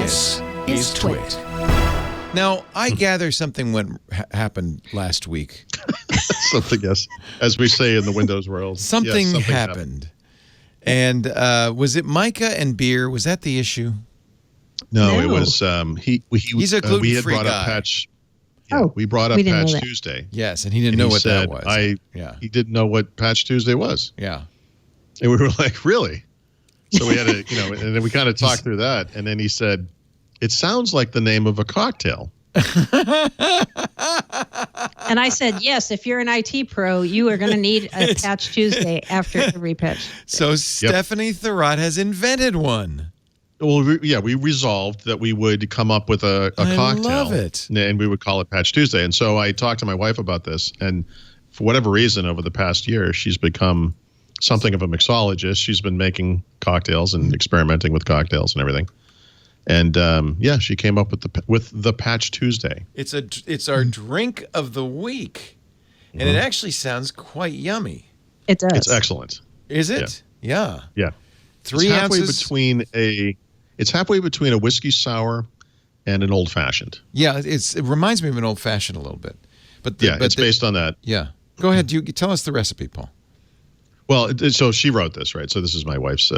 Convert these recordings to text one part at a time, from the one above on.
This is TWiT. Now, I gather something happened last week. Something, yes. As we say in the Windows world. Something happened. And was it Mikah and beer? Was that the issue? No, it was he's a gluten-free we had brought guy. up Patch. Yeah, we brought up Patch Tuesday. Yes, and he didn't know what that was. He didn't know what Patch Tuesday was. Yeah. And we were like, really? So we had to, and then we kind of talked through that. And then he said, it sounds like the name of a cocktail. And I said, yes, if you're an IT pro, you are going to need a Patch Tuesday after every pitch. So Stephanie Thurrott has invented one. Well, we resolved that we would come up with a cocktail. I love it. And we would call it Patch Tuesday. And so I talked to my wife about this. And for whatever reason, over the past year, she's become something of a mixologist. She's been making cocktails and experimenting with cocktails and everything. And she came up with the Patch Tuesday. It's our drink of the week, and it actually sounds quite yummy. It does. It's excellent. Is it? Yeah. 3 ounces. It's halfway between a whiskey sour and an old fashioned. Yeah, it reminds me of an old fashioned a little bit. But it's based on that. Yeah. Go ahead. You tell us the recipe, Paul. Well, so she wrote this, right? So this is my wife's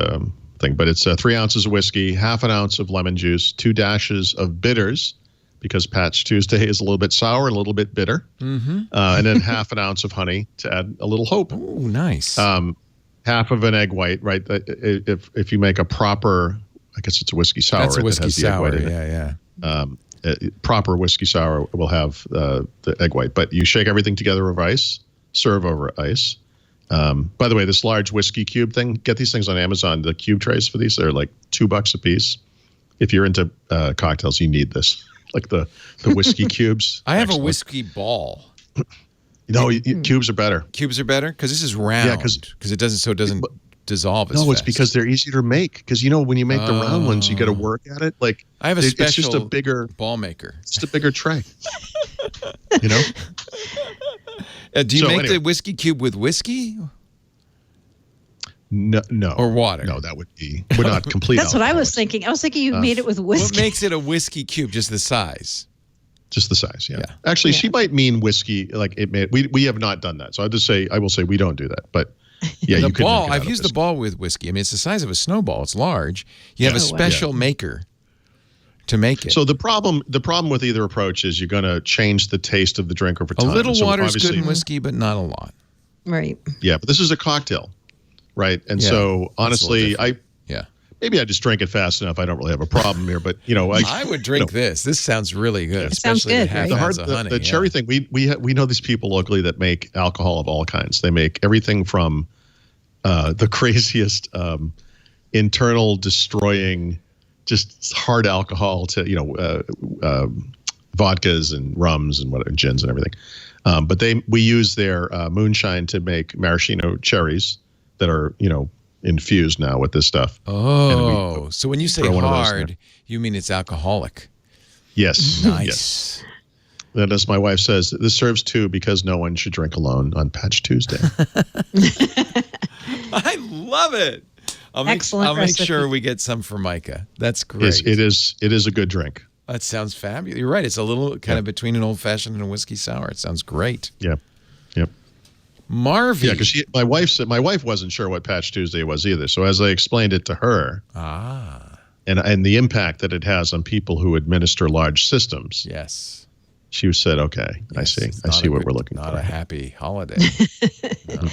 thing, but it's 3 ounces of whiskey, half an ounce of lemon juice, 2 dashes of bitters, because Patch Tuesday is a little bit sour, a little bit bitter, and then half an ounce of honey to add a little hope. Oh, nice. Half of an egg white, right? If you make a proper, I guess it's a whiskey sour. That's a whiskey sour. Yeah. Proper whiskey sour will have the egg white, but you shake everything together with ice, serve over ice. By the way, this large whiskey cube thing, get these things on Amazon. The cube trays for these, they're like $2 a piece. If you're into cocktails, you need this, like the whiskey cubes. I have a whiskey ball. No, cubes are better. Cubes are better because this is round. Yeah, because it doesn't dissolve as fast. No, it's because they're easier to make. Because when you make the round ones, you got to work at it. Like I have it's just a bigger ball maker. It's just a bigger tray. Do you make the whiskey cube with whiskey? No. Or water? No, that would not complete. That's what I was thinking. I was thinking you made it with whiskey. What makes it a whiskey cube? Just the size. Just the size, yeah. Actually, she might mean whiskey. Like it made. We have not done that. So I will say we don't do that. But yeah, the ball. I've used the ball with whiskey. I mean, it's the size of a snowball. It's large. You have a special maker to make it. So the problem with either approach is you're going to change the taste of the drink over time. A little water is good in whiskey, but not a lot. Right. Yeah, but this is a cocktail, right? And so honestly, maybe I just drink it fast enough. I don't really have a problem here, but I would drink this. This sounds really good, especially sounds good, right? The cherry thing. We know these people locally that make alcohol of all kinds. They make everything from the craziest internal destroying, just hard alcohol to vodkas and rums and gins and everything. But we use their moonshine to make maraschino cherries that are infused now with this stuff. Oh, so when you say hard, you mean it's alcoholic? Yes. Nice. Yes. And as my wife says, this serves two because no one should drink alone on Patch Tuesday. I love it. I'll make sure we get some for Micah. That's great. It is a good drink. That sounds fabulous. You're right. It's a little kind of between an old fashioned and a whiskey sour. It sounds great. Yeah. Yep. Marvy. Yeah, because my wife wasn't sure what Patch Tuesday was either. So as I explained it to her, and the impact that it has on people who administer large systems. Yes. She said, "Okay, I see. I see what we're looking for." Not a happy holiday. No.